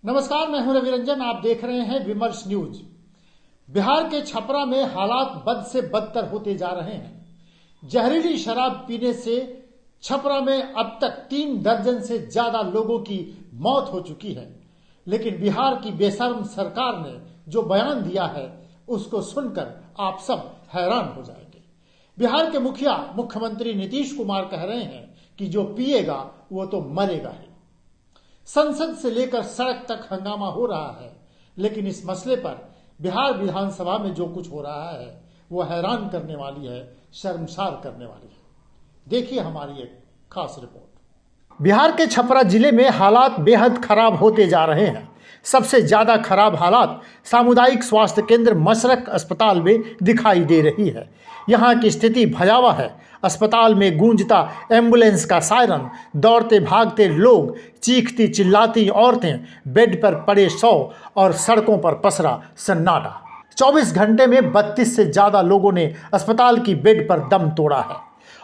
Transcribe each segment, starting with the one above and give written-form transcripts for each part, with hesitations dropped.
नमस्कार, मैं हूं रवि रंजन। आप देख रहे हैं विमर्श न्यूज। बिहार के छपरा में हालात बद से बदतर होते जा रहे हैं। जहरीली शराब पीने से छपरा में अब तक 3 दर्जन से ज्यादा लोगों की मौत हो चुकी है। लेकिन बिहार की बेशर्म सरकार ने जो बयान दिया है उसको सुनकर आप सब हैरान हो जाएंगे। बिहार के मुख्यमंत्री नीतीश कुमार कह रहे हैं कि जो पिएगा वो तो मरेगा ही। संसद से लेकर सड़क तक हंगामा हो रहा है, लेकिन इस मसले पर बिहार विधानसभा में जो कुछ हो रहा है वो हैरान करने वाली है, शर्मसार करने वाली है। देखिए हमारी एक खास रिपोर्ट। बिहार के छपरा जिले में हालात बेहद खराब होते जा रहे हैं। सबसे ज्यादा खराब हालात सामुदायिक स्वास्थ्य केंद्र मशरक अस्पताल में दिखाई दे रही है। यहाँ की स्थिति भयावह है। अस्पताल में गूंजता एम्बुलेंस का सायरन, दौड़ते भागते लोग, चीखती चिल्लाती औरतें, बेड पर पड़े 100 और सड़कों पर पसरा सन्नाटा। 24 घंटे में 32 से ज्यादा लोगों ने अस्पताल की बेड पर दम तोड़ा है।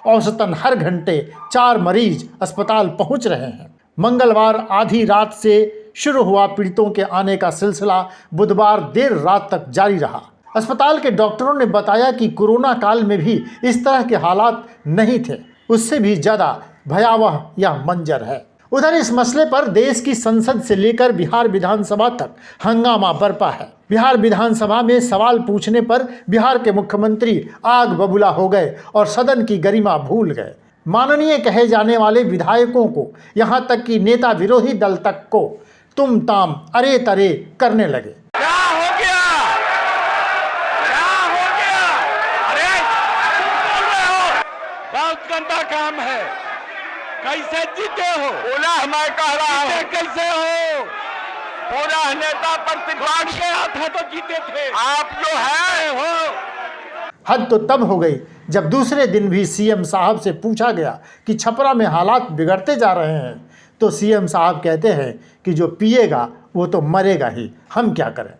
औसतन हर घंटे 4 मरीज अस्पताल पहुंच रहे हैं। मंगलवार आधी रात से शुरू हुआ पीड़ितों के आने का सिलसिला बुधवार देर रात तक जारी रहा। अस्पताल के डॉक्टरों ने बताया कि कोरोना काल में भी इस तरह के हालात नहीं थे, उससे भी ज्यादा भयावह यह मंजर है। उधर इस मसले पर देश की संसद से लेकर बिहार विधानसभा तक हंगामा बरपा है। बिहार विधानसभा में सवाल पूछने पर बिहार के मुख्यमंत्री आग बबूला हो गए और सदन की गरिमा भूल गए। माननीय कहे जाने वाले विधायकों को, यहाँ तक कि नेता विरोधी दल तक को तुम ताम अरे तरे करने लगे। गंदा काम है, कैसे जीते हो? बोला मैं कह रहा हूं कैसे हो? पूरा नेता प्रतिपक्ष गया था तो जीते थे, आप जो है हो। हद तो तब हो गई जब दूसरे दिन भी सीएम साहब से पूछा गया कि छपरा में हालात बिगड़ते जा रहे हैं, तो सीएम साहब कहते हैं कि जो पिएगा वो तो मरेगा ही, हम क्या करें।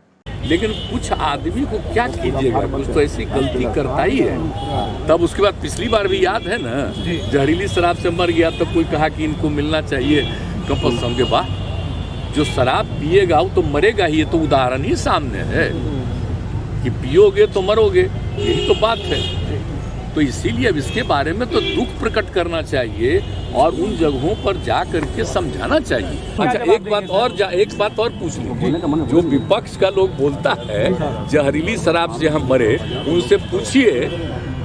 लेकिन कुछ आदमी को क्या कीजिएगा, कुछ तो ऐसी गलती करता ही है। तब उसके बाद पिछली बार भी याद है ना, जहरीली शराब से मर गया तब कोई कहा कि इनको मिलना चाहिए कंपल्सन के बाद। जो शराब पिएगा वो तो मरेगा ही, ये तो उदाहरण ही सामने है कि पियोगे तो मरोगे, यही तो बात है। तो इसीलिए अब इसके बारे में तो दुख प्रकट करना चाहिए और उन जगहों पर जा करके समझाना चाहिए। अच्छा, एक बात और पूछ लीजिए, जो विपक्ष का लोग बोलता है जहरीली शराब से हम मरे, उनसे पूछिए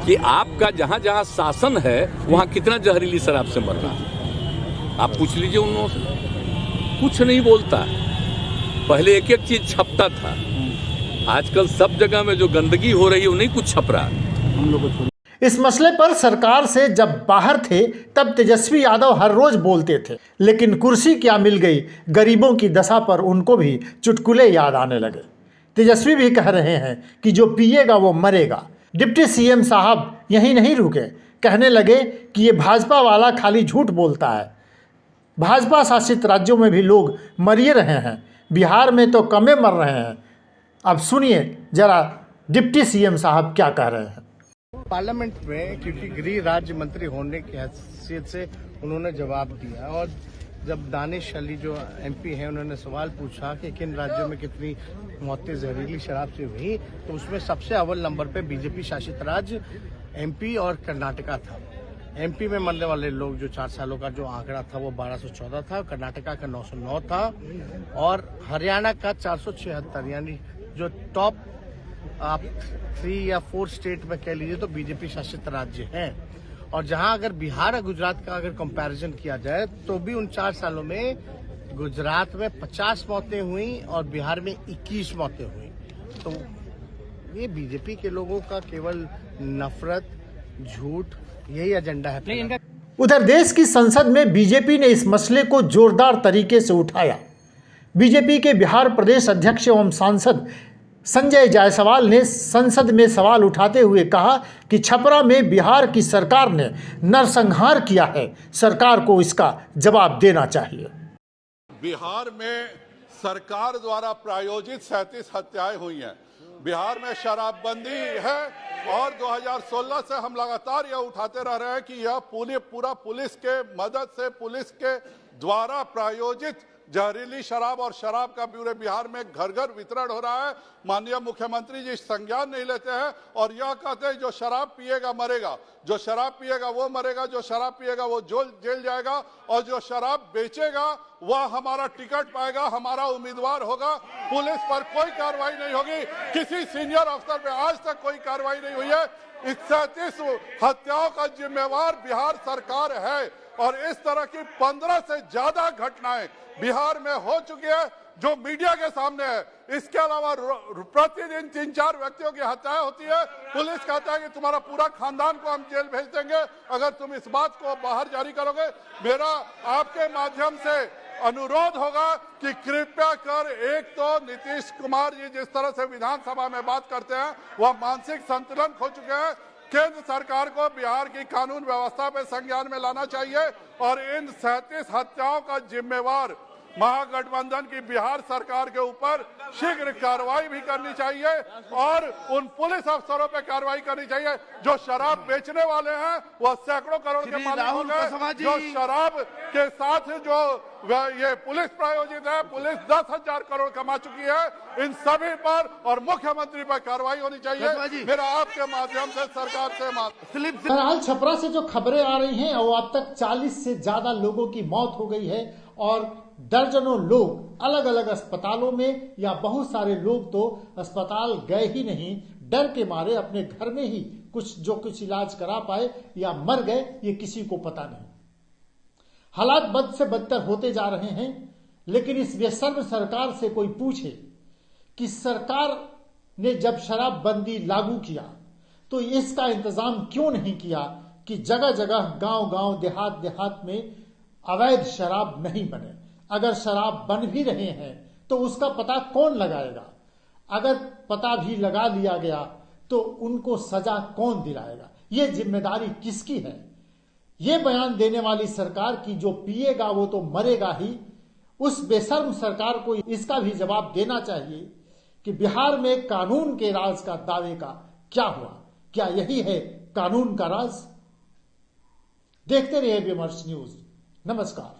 कि आपका जहाँ जहाँ शासन है वहाँ कितना जहरीली शराब से मर रहा है। आप पूछ लीजिए उन लोगों से, कुछ नहीं बोलता। पहले एक एक चीज छपता था, आजकल सब जगह में जो गंदगी हो रही है वो नहीं कुछ छप रहा हम लोग को। इस मसले पर सरकार से जब बाहर थे तब तेजस्वी यादव हर रोज बोलते थे, लेकिन कुर्सी क्या मिल गई, गरीबों की दशा पर उनको भी चुटकुले याद आने लगे। तेजस्वी भी कह रहे हैं कि जो पिएगा वो मरेगा। डिप्टी सीएम साहब यहीं नहीं रुके, कहने लगे कि ये भाजपा वाला खाली झूठ बोलता है। भाजपा शासित राज्यों में भी लोग मर ही रहे हैं, बिहार में तो कमे मर रहे हैं। अब सुनिए जरा डिप्टी सीएम साहब क्या कह रहे हैं। पार्लियामेंट में, क्योंकि गृह राज्य मंत्री होने की हैसियत से उन्होंने जवाब दिया, और जब दानिश अली जो एमपी हैं उन्होंने सवाल पूछा कि किन राज्यों में कितनी मौतें जहरीली शराब से हुई, तो उसमें सबसे अव्वल नंबर पे बीजेपी शासित राज्य एमपी और कर्नाटका था। एमपी में मरने वाले लोग जो 4 सालों का जो आंकड़ा था वो 1214 था, कर्नाटका का 909 था और हरियाणा का 476, यानी जो टॉप आप 3 या 4 स्टेट में कह लीजिए तो बीजेपी शासित राज्य हैं। और जहां अगर बिहार और गुजरात का अगर कंपैरिजन किया जाए तो भी उन 4 सालों में गुजरात में 50 मौतें हुई और बिहार में 21 मौतें हुई। तो ये बीजेपी के लोगों का केवल नफरत, झूठ, यही एजेंडा है। उधर देश की संसद में बीजेपी ने इस मसले को जोरदार तरीके से उठाया। बीजेपी के बिहार प्रदेश अध्यक्ष एवं सांसद संजय जायसवाल ने संसद में सवाल उठाते हुए कहा कि छपरा में बिहार की सरकार ने नरसंहार किया है, सरकार को इसका जवाब देना चाहिए। बिहार में सरकार द्वारा प्रायोजित 37 हत्याएं हुई हैं। बिहार में शराबबंदी है और 2016 से हम लगातार यह उठाते रह रहे हैं कि यह पूरा पुलिस के मदद से, पुलिस के द्वारा प्रायोजित जहरीली शराब और शराब का पूरे बिहार में घर घर वितरण हो रहा है। माननीय मुख्यमंत्री जी संज्ञान नहीं लेते हैं और यह कहते हैं जो शराब पिएगा मरेगा, जो शराब पिएगा वो मरेगा, जो शराब पिएगा वो जेल जाएगा और जो शराब बेचेगा वह हमारा टिकट पाएगा, हमारा उम्मीदवार होगा। पुलिस पर कोई कार्रवाई नहीं होगी, किसी सीनियर अफसर पे आज तक कोई कार्रवाई नहीं हुई है। 37 हत्याओं का जिम्मेवार बिहार सरकार है और इस तरह की 15 से ज्यादा घटनाएं बिहार में हो चुकी है जो मीडिया के सामने है। इसके अलावा प्रतिदिन 3-4 व्यक्तियों की हत्याएं होती है। पुलिस कहता है कि तुम्हारा पूरा खानदान को हम जेल भेज देंगे अगर तुम इस बात को बाहर जारी करोगे। मेरा आपके माध्यम से अनुरोध होगा कि कृपया कर, एक तो नीतीश कुमार जी जिस तरह से विधानसभा में बात करते हैं वह मानसिक संतुलन खो चुके हैं। केंद्र सरकार को बिहार की कानून व्यवस्था पे संज्ञान में लाना चाहिए और इन 37 हत्याओं का जिम्मेवार महागठबंधन की बिहार सरकार के ऊपर शीघ्र कार्रवाई भी करनी चाहिए और उन पुलिस अफसरों पे कार्रवाई करनी चाहिए जो शराब बेचने वाले हैं। वह सैकड़ों करोड़ के मालिक हो गए। जो शराब के साथ जो ये पुलिस प्रायोजित है, पुलिस 10,000 करोड़ कमा चुकी है। इन सभी पर और मुख्यमंत्री पर कार्रवाई होनी चाहिए। मेरा आपके माध्यम से सरकार से बहरहाल छपरा से जो खबरें आ रही हैं वो अब तक 40 से ज्यादा लोगों की मौत हो गई है और दर्जनों लोग अलग अलग अस्पतालों में, या बहुत सारे लोग तो अस्पताल गए ही नहीं, डर के मारे अपने घर में ही कुछ इलाज करा पाए या मर गए, ये किसी को पता नहीं। हालात बद से बदतर होते जा रहे हैं। लेकिन इस बेशर्म सरकार से कोई पूछे कि सरकार ने जब शराबबंदी लागू किया तो इसका इंतजाम क्यों नहीं किया कि जगह जगह, गांव गांव, देहात देहात में अवैध शराब नहीं बने। अगर शराब बन भी रहे हैं तो उसका पता कौन लगाएगा? अगर पता भी लगा लिया गया तो उनको सजा कौन दिलाएगा? ये जिम्मेदारी किसकी है? ये बयान देने वाली सरकार की जो पिएगा वो तो मरेगा ही, उस बेशर्म सरकार को इसका भी जवाब देना चाहिए कि बिहार में कानून के राज का दावे का क्या हुआ? क्या यही है कानून का राज? देखते रहिए विमर्श न्यूज। नमस्कार।